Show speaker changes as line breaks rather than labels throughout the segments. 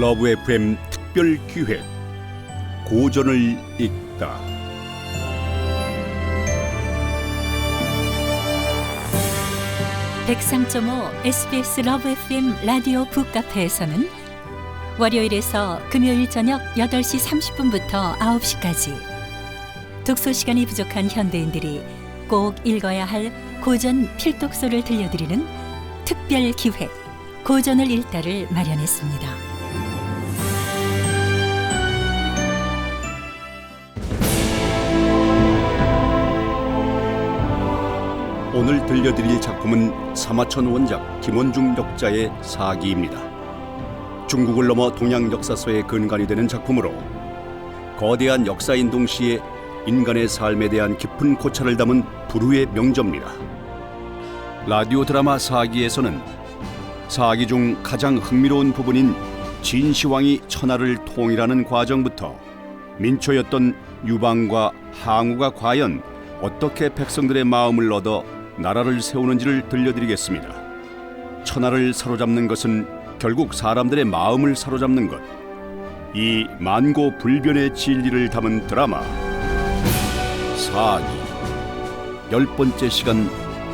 러브 FM 특별 기획 고전을 읽다.
(103.5) SBS 러브 FM 라디오 북카페에서는 월요일에서 금요일 저녁 8시 30분부터 9시까지 독서 시간이 부족한 현대인들이 꼭 읽어야 할 고전 필독서를 들려드리는 특별 기획 고전을 읽다를 마련했습니다.
오늘 들려드릴 작품은 사마천 원작 김원중 역자의 사기입니다. 중국을 넘어 동양 역사서의 근간이 되는 작품으로 거대한 역사인 동시에 인간의 삶에 대한 깊은 고찰을 담은 불후의 명저입니다. 라디오 드라마 사기에서는 사기 중 가장 흥미로운 부분인 진시황이 천하를 통일하는 과정부터 민초였던 유방과 항우가 과연 어떻게 백성들의 마음을 얻어 나라를 세우는지를 들려드리겠습니다. 천하를 사로잡는 것은 결국 사람들의 마음을 사로잡는 것. 이 만고불변의 진리를 담은 드라마 사기 10번째 시간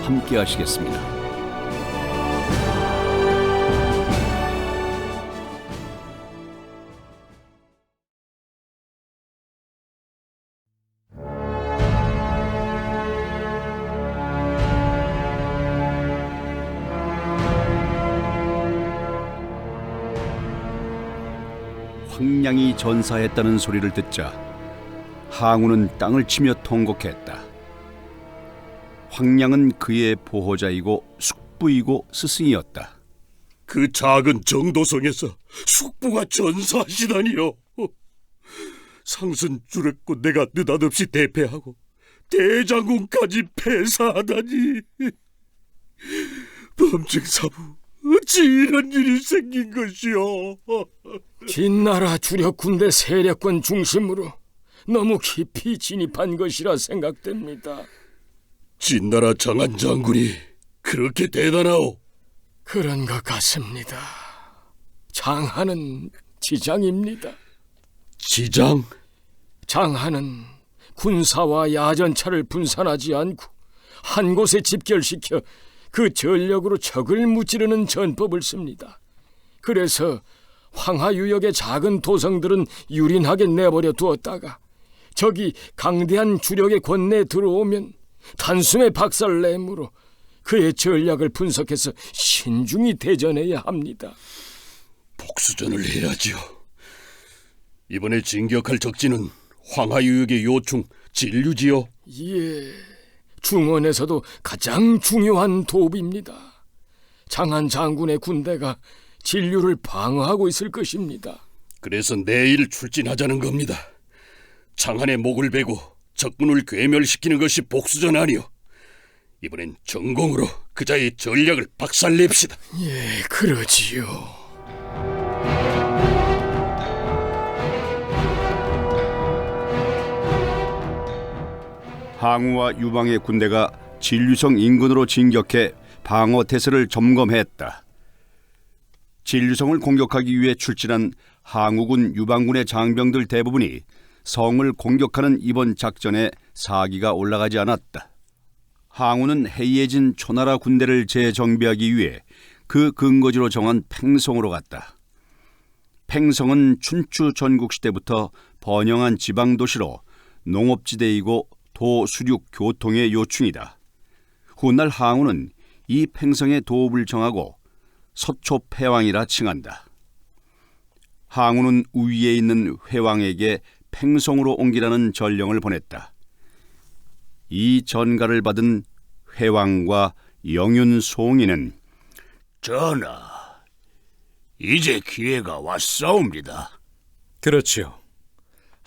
함께 하시겠습니다. 황량이 전사했다는 소리를 듣자 항우는 땅을 치며 통곡했다. 황량은 그의 보호자이고 숙부이고 스승이었다.
그 작은 정도성에서 숙부가 전사하시다니요. 상승 주력고 내가 느닷없이 대패하고 대장군까지 패사하다니. 범증사부, 어찌 이런 일이 생긴 것이오.
진나라 주력 군대 세력권 중심으로 너무 깊이 진입한 것이라 생각됩니다.
진나라 장안 장군이 그렇게 대단하오?
그런 것 같습니다. 장하는 지장입니다.
지장?
장하는 군사와 야전차를 분산하지 않고 한 곳에 집결시켜 그 전력으로 적을 무찌르는 전법을 씁니다. 그래서 황하유역의 작은 도성들은 유린하게 내버려 두었다가 적이 강대한 주력의 권내에 들어오면 단숨에 박살내므로 그의 전략을 분석해서 신중히 대전해야 합니다.
복수전을 해야지요. 이번에 진격할 적진은 황하유역의 요충 진류지요?
예, 중원에서도 가장 중요한 도읍입니다. 장한 장군의 군대가 진류를 방어하고 있을 것입니다.
그래서 내일 출진하자는 겁니다. 장한의 목을 베고 적군을 괴멸시키는 것이 복수전 아니오. 이번엔 전공으로 그자의 전략을 박살냅시다.
예, 그러지요.
항우와 유방의 군대가 진류성 인근으로 진격해 방어 태세를 점검했다. 진류성을 공격하기 위해 출진한 항우군 유방군의 장병들 대부분이 성을 공격하는 이번 작전에 사기가 올라가지 않았다. 항우는 해이해진 초나라 군대를 재정비하기 위해 그 근거지로 정한 팽성으로 갔다. 팽성은 춘추 전국시대부터 번영한 지방도시로 농업지대이고 도, 수륙, 교통의 요충이다. 훗날 항우는 이 팽성의 도읍을 정하고 서초패왕이라 칭한다. 항우는 우위에 있는 회왕에게 팽성으로 옮기라는 전령을 보냈다. 이 전가를 받은 회왕과 영윤송이는
전하, 이제 기회가 왔사옵니다.
그렇지요.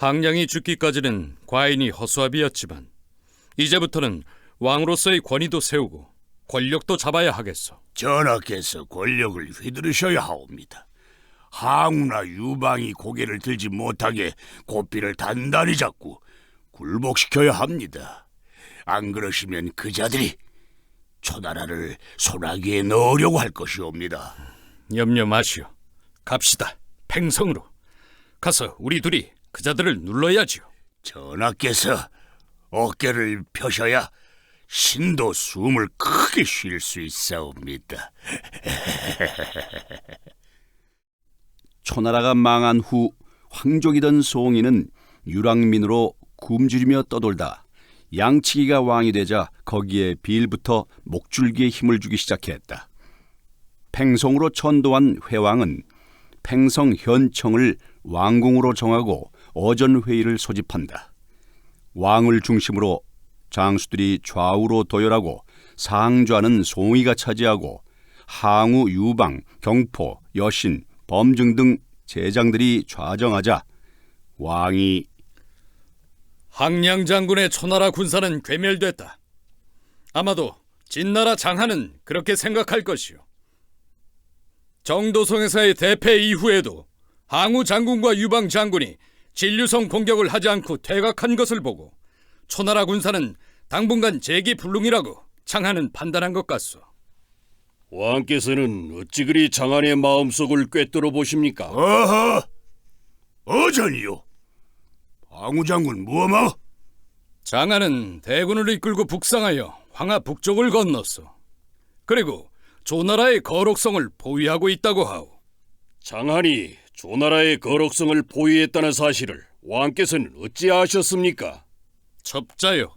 항량이 죽기까지는 과인이 허수아비였지만 이제부터는 왕으로서의 권위도 세우고 권력도 잡아야 하겠소.
전하께서 권력을 휘두르셔야 하옵니다. 항우나 유방이 고개를 들지 못하게 고삐를 단단히 잡고 굴복시켜야 합니다. 안 그러시면 그자들이 초나라를 소나기에 넣으려고 할 것이옵니다.
염려 마시오. 갑시다. 팽성으로 가서 우리 둘이 그자들을 눌러야지요.
전하께서 어깨를 펴셔야 신도 숨을 크게 쉴 수 있사옵니다.
초나라가 망한 후 황족이던 송이는 유랑민으로 굶주리며 떠돌다 양치기가 왕이 되자 거기에 빌부터 목줄기에 힘을 주기 시작했다. 팽성으로 천도한 회왕은 팽성 현청을 왕궁으로 정하고 어전회의를 소집한다. 왕을 중심으로 장수들이 좌우로 도열하고 상좌는 송이가 차지하고 항우, 유방, 경포, 여신, 범증 등 제장들이 좌정하자 왕이
항량 장군의 초나라 군사는 괴멸됐다. 아마도 진나라 장하는 그렇게 생각할 것이요. 정도성에서의 대패 이후에도 항우 장군과 유방 장군이 진류성 공격을 하지 않고 퇴각한 것을 보고 초나라 군사는 당분간 재기불능이라고 장하는 판단한 것 같소.
왕께서는 어찌 그리 장안의 마음속을 꿰뚫어 보십니까?
어허! 어전이요. 방우 장군 무엄하?
장하는 대군을 이끌고 북상하여 황하 북쪽을 건넜어. 그리고 조나라의 거록성을 보유하고 있다고 하오.
장한이 조나라의 거록성을 보유했다는 사실을 왕께서는 어찌 아셨습니까?
첩자요.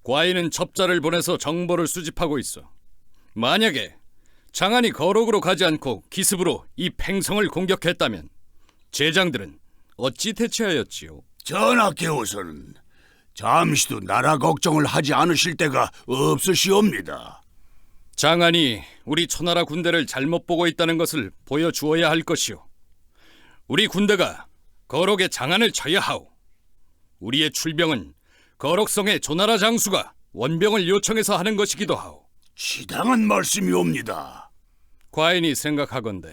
과인은 첩자를 보내서 정보를 수집하고 있어. 만약에 장한이 거록으로 가지 않고 기습으로 이 팽성을 공격했다면 제장들은 어찌 대처하였지요?
전하께서는 잠시도 나라 걱정을 하지 않으실 때가 없으시옵니다.
장한이 우리 초나라 군대를 잘못 보고 있다는 것을 보여주어야 할 것이오. 우리 군대가 거록의 장한을 쳐야 하오. 우리의 출병은 거록성의 조나라 장수가 원병을 요청해서 하는 것이기도 하오.
지당한 말씀이옵니다.
과인이 생각하건대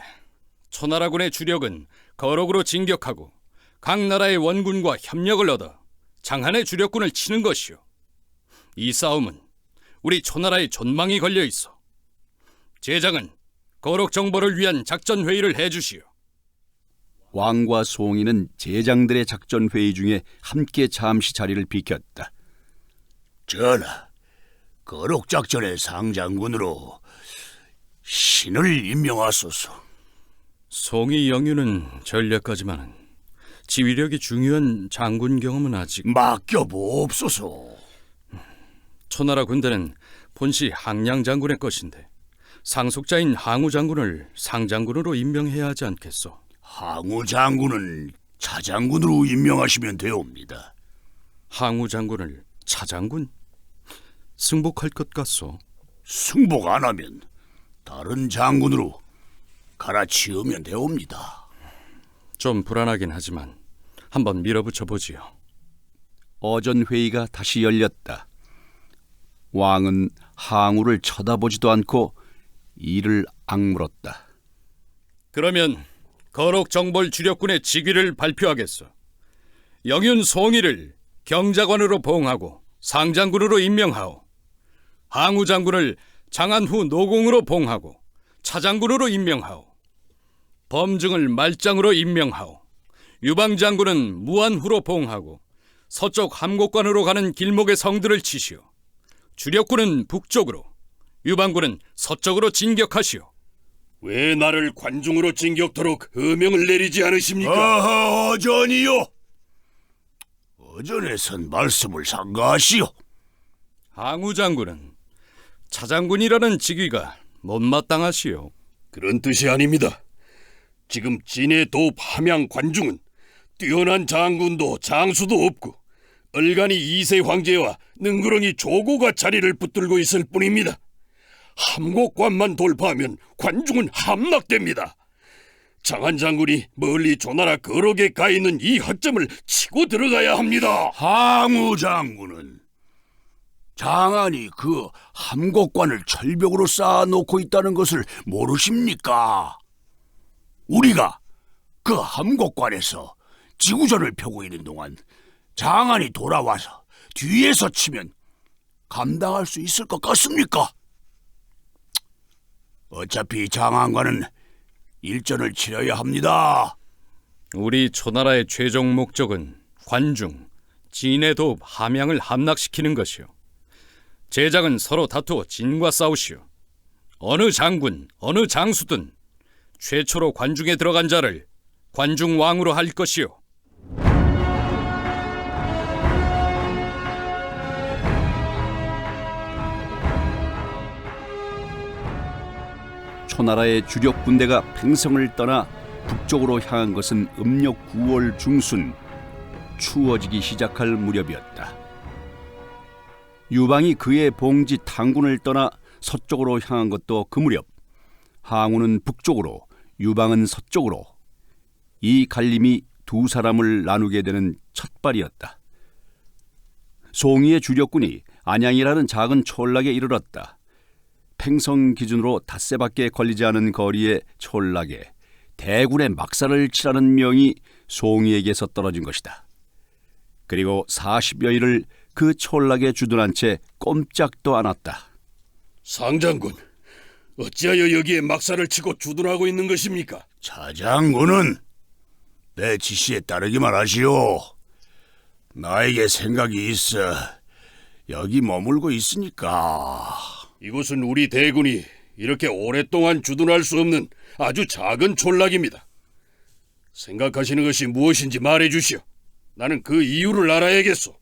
초나라군의 주력은 거록으로 진격하고 각 나라의 원군과 협력을 얻어 장한의 주력군을 치는 것이오. 이 싸움은 우리 초나라의 존망이 걸려 있어. 제장은 거록 정보를 위한 작전 회의를 해주시오.
왕과 송이는 제장들의 작전 회의 중에 함께 잠시 자리를 비켰다.
전하, 거록작전의 상장군으로 신을 임명하소서.
송이 영유는 전략가지만 지휘력이 중요한 장군 경험은 아직.
맡겨보옵소서.
초나라 군대는 본시 항량 장군의 것인데 상속자인 항우 장군을 상장군으로 임명해야 하지 않겠소?
항우 장군은 차장군으로 임명하시면 되옵니다.
항우 장군을 차장군? 승복할 것 같소?
승복 안 하면 다른 장군으로 갈아치우면 되옵니다.
좀 불안하긴 하지만 한번 밀어붙여 보지요.
어전회의가 다시 열렸다. 왕은 항우를 쳐다보지도 않고 이를 악물었다.
그러면 거록 정벌 주력군의 직위를 발표하겠소. 영윤 송이를 경자관으로 봉하고 상장군으로 임명하오. 항우 장군을 장안 후 노공으로 봉하고 차장군으로 임명하오. 범증을 말장으로 임명하오. 유방 장군은 무안후로 봉하고 서쪽 함곡관으로 가는 길목의 성들을 치시오. 주력군은 북쪽으로, 유방군은 서쪽으로 진격하시오.
왜 나를 관중으로 진격토록 의명을 내리지 않으십니까?
아하, 어전이요. 어전에선 말씀을 삼가하시오.
항우 장군은 차장군이라는 직위가 못마땅하시오.
그런 뜻이 아닙니다. 지금 진해 도읍 함양 관중은 뛰어난 장군도 장수도 없고 얼간이 이세 황제와 능구렁이 조고가 자리를 붙들고 있을 뿐입니다. 함곡관만 돌파하면 관중은 함락됩니다. 장한 장군이 멀리 조나라 거록에 가 있는 이 허점을 치고 들어가야 합니다.
항우 장군은 장안이 그 함곡관을 철벽으로 쌓아놓고 있다는 것을 모르십니까? 우리가 그 함곡관에서 지구전을 펴고 있는 동안 장안이 돌아와서 뒤에서 치면 감당할 수 있을 것 같습니까? 어차피 장안과는 일전을 치러야 합니다.
우리 초나라의 최종 목적은 관중, 진의 도읍 함양을 함락시키는 것이요. 제작은 서로 다투어 진과 싸우시오. 어느 장군, 어느 장수든 최초로 관중에 들어간 자를 관중왕으로 할 것이요.
초나라의 주력 군대가 팽성을 떠나 북쪽으로 향한 것은 음력 9월 중순, 추워지기 시작할 무렵이었다. 유방이 그의 봉지 탕군을 떠나 서쪽으로 향한 것도 그 무렵, 항우는 북쪽으로, 유방은 서쪽으로. 이 갈림이 두 사람을 나누게 되는 첫발이었다. 송이의 주력군이 안양이라는 작은 촌락에 이르렀다. 팽성 기준으로 닷새밖에 걸리지 않은 거리의 촌락에 대군의 막사를 치라는 명이 송이에게서 떨어진 것이다. 그리고 40여일을 그 촌락에 주둔한 채 꼼짝도 않았다.
상장군, 어찌하여 여기에 막사를 치고 주둔하고 있는 것입니까?
차장군은 내 지시에 따르기만 하시오. 나에게 생각이 있어 여기 머물고 있으니까.
이곳은 우리 대군이 이렇게 오랫동안 주둔할 수 없는 아주 작은 촌락입니다. 생각하시는 것이 무엇인지 말해주시오. 나는 그 이유를 알아야겠소.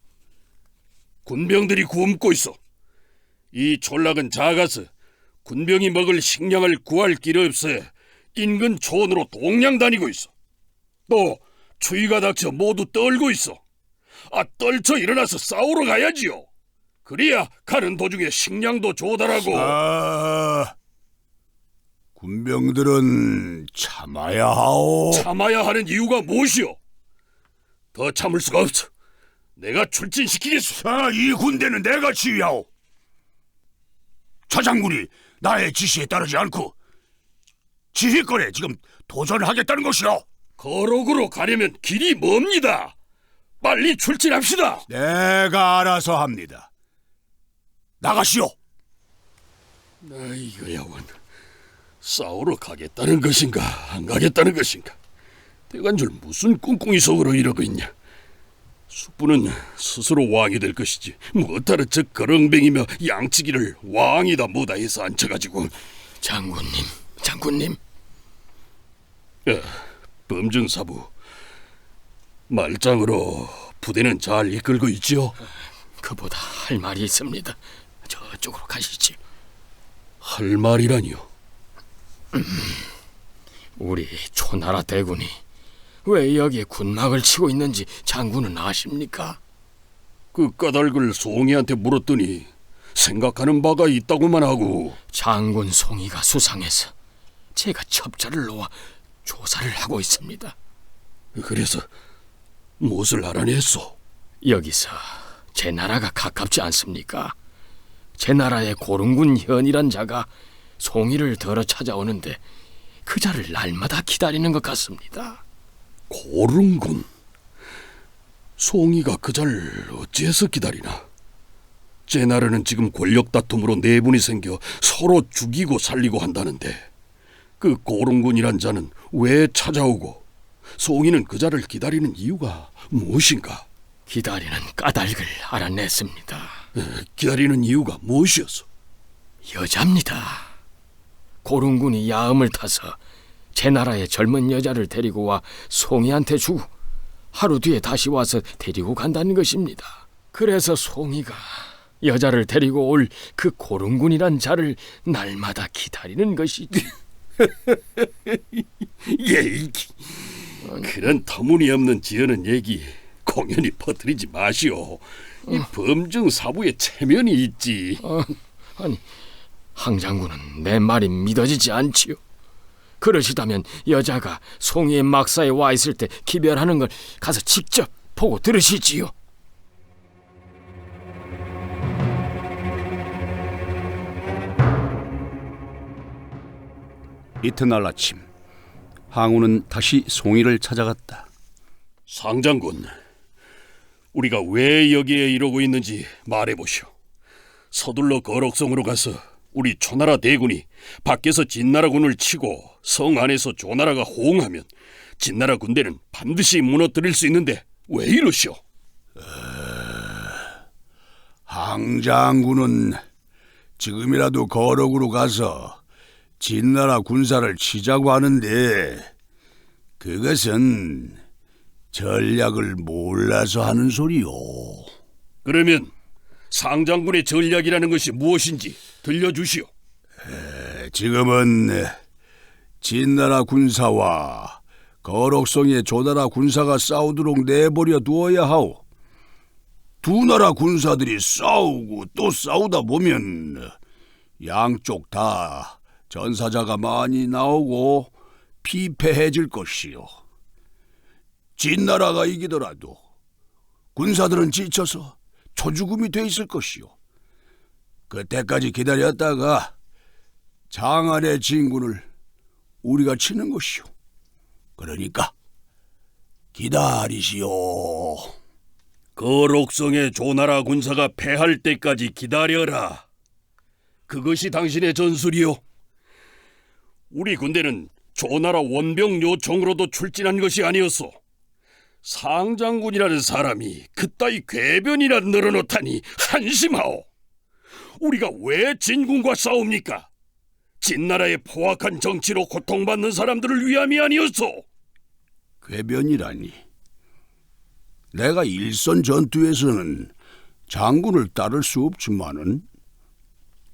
군병들이 굶고 있어. 이 촌락은 작아서 군병이 먹을 식량을 구할 길 없어 인근 촌으로 동량 다니고 있어. 또 추위가 닥쳐 모두 떨고 있어. 떨쳐 일어나서 싸우러 가야지요. 그래야 가는 도중에 식량도 조달하고.
군병들은 참아야 하오.
참아야 하는 이유가 무엇이오? 더 참을 수가 없어. 내가 출진시키겠소.
이 군대는 내가 지휘하오. 차장군이 나의 지시에 따르지 않고 지휘권에 지금 도전하겠다는 것이오.
거록으로 가려면 길이 멉니다. 빨리 출진합시다.
내가 알아서 합니다. 나가시오.
이거야 원. 싸우러 가겠다는 것인가 안 가겠다는 것인가. 대관절 무슨 꿍꿍이 속으로 이러고 있냐. 숙부는 스스로 왕이 될 것이지 뭐따라 저 거렁뱅이며 양치기를 왕이다 뭐다 해서 앉혀가지고.
장군님.
범증사부, 말장으로 부대는 잘 이끌고 있지요?
그보다 할 말이 있습니다. 저쪽으로 가시지요.
할 말이라니요?
우리 초나라 대군이 왜 여기에 군막을 치고 있는지 장군은 아십니까?
그 까닭을 송이한테 물었더니 생각하는 바가 있다고만 하고.
장군 송이가 수상해서 제가 첩자를 놓아 조사를 하고 있습니다.
그래서 무엇을 알아냈소?
여기서 제 나라가 가깝지 않습니까? 제 나라의 고릉군 현이란 자가 송이를 들어 찾아오는데 그 자를 날마다 기다리는 것 같습니다.
고릉군? 송이가 그 자를 어찌해서 기다리나? 제 나라는 지금 권력 다툼으로 내분이 생겨 서로 죽이고 살리고 한다는데 그 고릉군이란 자는 왜 찾아오고 송이는 그 자를 기다리는 이유가 무엇인가?
기다리는 까닭을 알아냈습니다.
기다리는 이유가 무엇이었어?
여자입니다. 고릉군이 야음을 타서 제 나라의 젊은 여자를 데리고 와 송이한테 주고 하루 뒤에 다시 와서 데리고 간다는 것입니다. 그래서 송이가 여자를 데리고 올 그 고릉군이란 자를 날마다 기다리는 것이지.
그런 터무니없는 지어낸 얘기 공연히 퍼뜨리지 마시오. 이 범증 사부의 체면이 있지.
아니, 항 장군은 내 말이 믿어지지 않지요. 그러시다면 여자가 송이의 막사에 와 있을 때 기별하는 걸 가서 직접 보고 들으시지요.
이튿날 아침, 항우는 다시 송이를 찾아갔다.
상장군, 우리가 왜 여기에 이러고 있는지 말해보시오. 서둘러 거록성으로 가서 우리 초나라 대군이 밖에서 진나라군을 치고 성 안에서 조나라가 호응하면 진나라 군대는 반드시 무너뜨릴 수 있는데 왜 이러시오?
항장군은 지금이라도 거럭으로 가서 진나라 군사를 치자고 하는데 그것은 전략을 몰라서 하는 소리요.
그러면 상장군의 전략이라는 것이 무엇인지 들려주시오.
지금은 진나라 군사와 거럭성의 조나라 군사가 싸우도록 내버려 두어야 하오. 두 나라 군사들이 싸우고 또 싸우다 보면 양쪽 다 전사자가 많이 나오고 피폐해질 것이요. 진나라가 이기더라도 군사들은 지쳐서 초죽음이 돼 있을 것이요. 그때까지 기다렸다가 장안의 진군을 우리가 치는 것이요. 그러니까 기다리시오.
거록성의 조나라 군사가 패할 때까지 기다려라. 그것이 당신의 전술이요. 우리 군대는 조나라 원병 요청으로도 출진한 것이 아니었소. 상장군이라는 사람이 그따위 궤변이나 늘어놓다니 한심하오. 우리가 왜 진군과 싸웁니까? 진나라의 포악한 정치로 고통받는 사람들을 위함이 아니었소.
궤변이라니. 내가 일선 전투에서는 장군을 따를 수 없지만은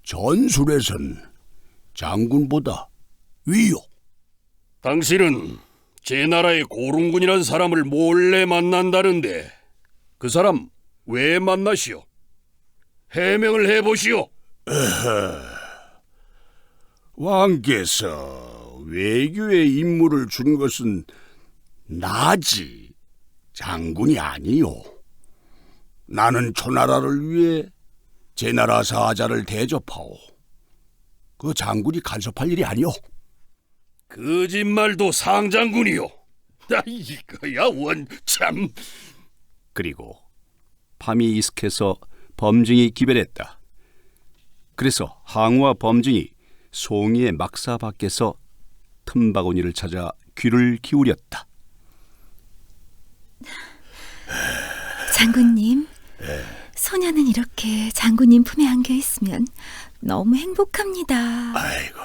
전술에선 장군보다 위요.
당신은 제 나라의 고룬군이라는 사람을 몰래 만난다는데 그 사람 왜 만나시오? 해명을 해보시오.
왕께서 외교에 임무를 준 것은 나지 장군이 아니요. 나는 초나라를 위해 제 나라 사자를 대접하오. 그 장군이 간섭할 일이 아니오.
거짓말도 상장군이요. 이거야 원참.
그리고 밤이 이슥해서 범증이 기별했다. 그래서 항우와 범증이 송이의 막사 밖에서 틈바구니를 찾아 귀를 기울였다.
장군님, 소녀는 이렇게 장군님 품에 안겨 있으면 너무 행복합니다.
아이고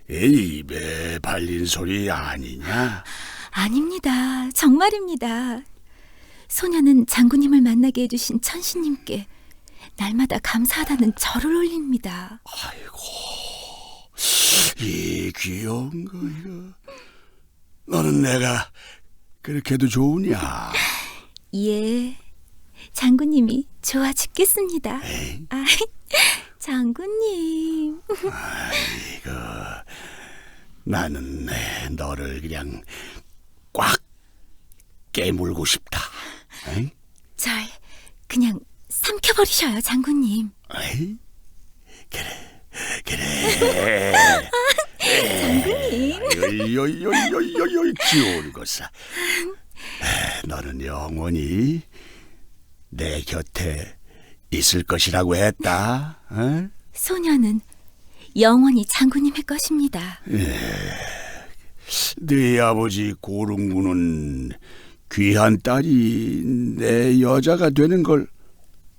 이 입에 발린 소리 아니냐?
아닙니다. 정말입니다. 소녀는 장군님을 만나게 해주신 천신님께 날마다 감사하다는 절을 올립니다.
아이고 이 귀여운 거 이거. 너는 내가 그렇게도 좋으냐?
예, 장군님이 좋아 죽겠습니다. 아, 장군님.
이거 나는 너를 그냥 꽉 깨물고 싶다. 에이?
절 그냥 삼켜버리셔요, 장군님.
에이? 그래.
장군님.
요요요요요요 귀여운 것아. 너는 영원히 내 곁에 있을 것이라고 했다. 어?
소녀는 영원히 장군님의 것입니다.
네 아버지 고룬군은 귀한 딸이 내 여자가 되는 걸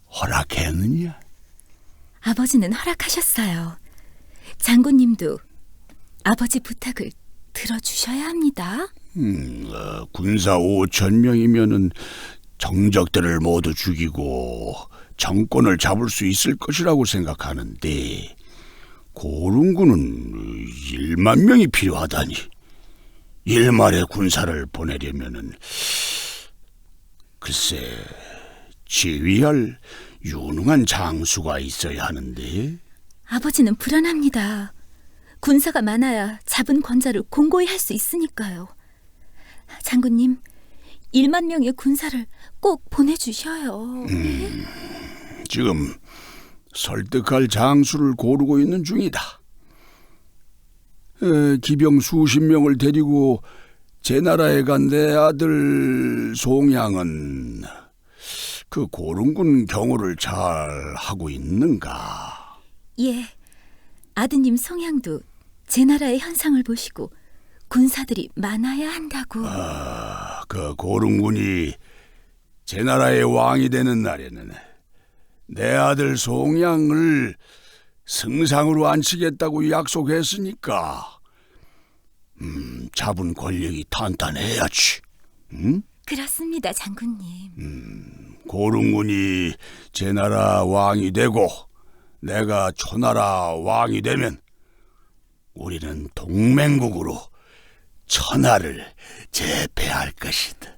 허락했느냐?
아버지는 허락하셨어요. 장군님도 아버지 부탁을 들어주셔야 합니다.
군사 5,000명이면은 정적들을 모두 죽이고 정권을 잡을 수 있을 것이라고 생각하는데 고룬군은 1만 명이 필요하다니. 일말의 군사를 보내려면은 글쎄 지휘할 유능한 장수가 있어야 하는데.
아버지는 불안합니다. 군사가 많아야 잡은 권자를 공고히 할 수 있으니까요. 장군님, 1만 명의 군사를 꼭 보내주셔요.
지금 설득할 장수를 고르고 있는 중이다. 기병 수십 명을 데리고 제 나라에 간 내 아들 송양은 그 고룬군 경호를 잘 하고 있는가?
예, 아드님 송양도 제 나라의 현상을 보시고 군사들이 많아야 한다고.
그 고릉군이 제 나라의 왕이 되는 날에는 내 아들 송양을 승상으로 앉히겠다고 약속했으니까 잡은 권력이 탄탄해야지.
그렇습니다, 장군님.
고릉군이 제 나라 왕이 되고 내가 초나라 왕이 되면 우리는 동맹국으로 천하를 제패할 것이다.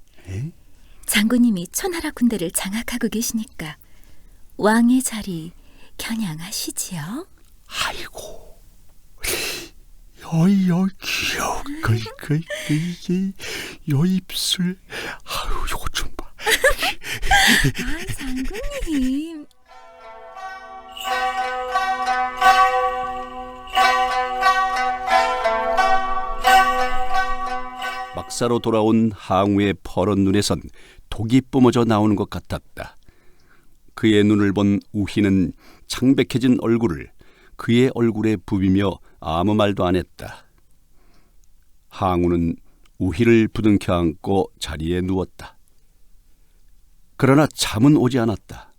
장군님이 초나라 군대를 장악하고 계시니까 왕의 자리 겨냥하시지요?
아이고, 요 귀여워, 요 입술, 아유, 요거 좀 봐.
장군님.
막사로 돌아온 항우의 퍼런 눈에선 독이 뿜어져 나오는 것 같았다. 그의 눈을 본 우희는 창백해진 얼굴을 그의 얼굴에 부비며 아무 말도 안 했다. 항우는 우희를 부둥켜 안고 자리에 누웠다. 그러나 잠은 오지 않았다.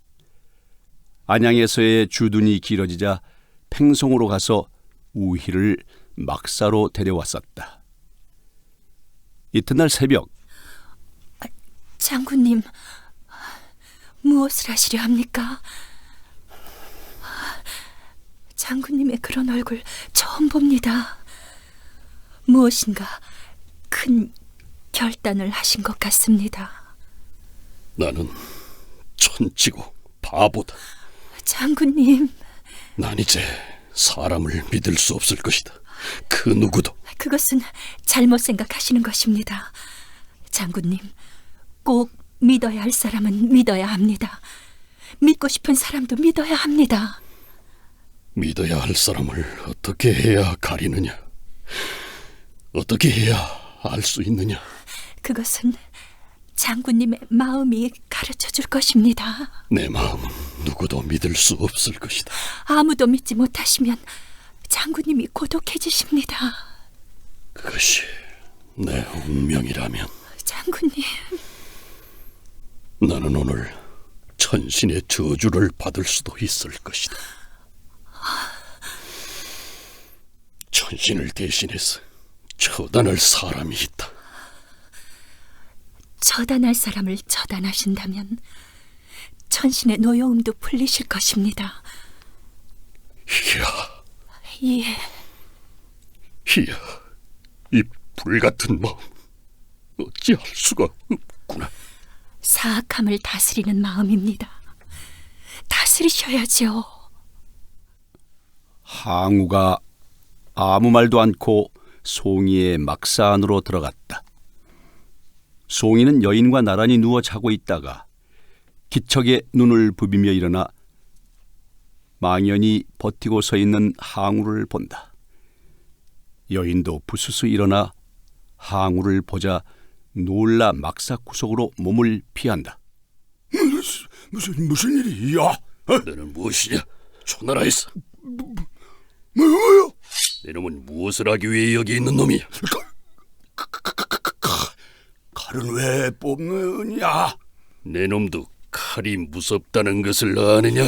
안양에서의 주둔이 길어지자 팽송으로 가서 우희를 막사로 데려왔었다. 이튿날 새벽,
장군님, 무엇을 하시려 합니까? 장군님의 그런 얼굴 처음 봅니다. 무엇인가 큰 결단을 하신 것 같습니다.
나는 천치고 바보다.
장군님,
난 이제 사람을 믿을 수 없을 것이다. 그 누구도.
그것은 잘못 생각하시는 것입니다. 장군님, 꼭 믿어야 할 사람은 믿어야 합니다. 믿고 싶은 사람도 믿어야 합니다.
믿어야 할 사람을 어떻게 해야 가리느냐? 어떻게 해야 알 수 있느냐?
그것은 장군님의 마음이 가르쳐 줄 것입니다.
내 마음은 누구도 믿을 수 없을 것이다.
아무도 믿지 못하시면 장군님이 고독해지십니다.
그것이 내 운명이라면
장군님,
나는 오늘 천신의 저주를 받을 수도 있을 것이다. 천신을 대신해서 처단할 사람이 있다.
처단할 사람을 처단하신다면 천신의 노여움도 풀리실 것입니다.
이야,
예,
이야, 이 불같은 마음 어찌할 수가 없구나.
사악함을 다스리는 마음입니다. 다스리셔야죠.
항우가 아무 말도 않고 송이의 막사 안으로 들어갔다. 송이는 여인과 나란히 누워 자고 있다가 기척에 눈을 부비며 일어나 망연히 버티고 서 있는 항우를 본다. 여인도 부스스 일어나 항우를 보자 놀라 막사 구석으로 몸을 피한다.
무슨 일이야?
너는 무엇이냐? 초나라에서
뭐요?
내 놈은 무엇을 하기 위해 여기 있는 놈이야?
칼은 왜 뽑느냐?
내 놈도 칼이 무섭다는 것을 아느냐?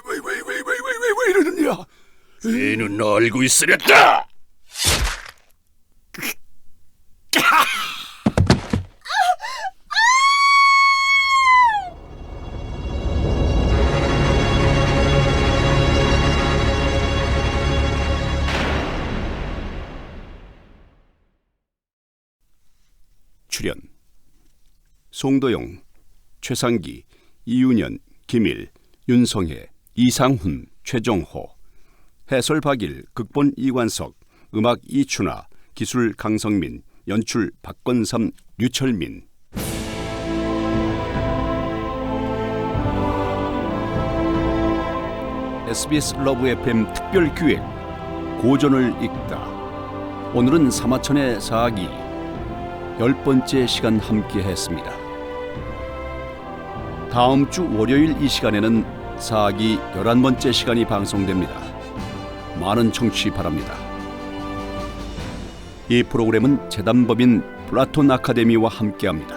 왜 이러느냐?
죄는 알고 있으렸다.
출연 송도영, 최상기, 이윤연, 김일, 윤성혜, 이상훈, 최정호. 해설 박일, 극본 이관석, 음악 이춘아, 기술 강성민, 연출 박건삼, 류철민. SBS 러브 FM 특별 기획 고전을 읽다. 오늘은 사마천의 사기 10번째 시간 함께 했습니다. 다음 주 월요일 이 시간에는 사기 11번째 시간이 방송됩니다. 많은 청취 바랍니다. 이 프로그램은 재단법인 플라톤 아카데미와 함께합니다.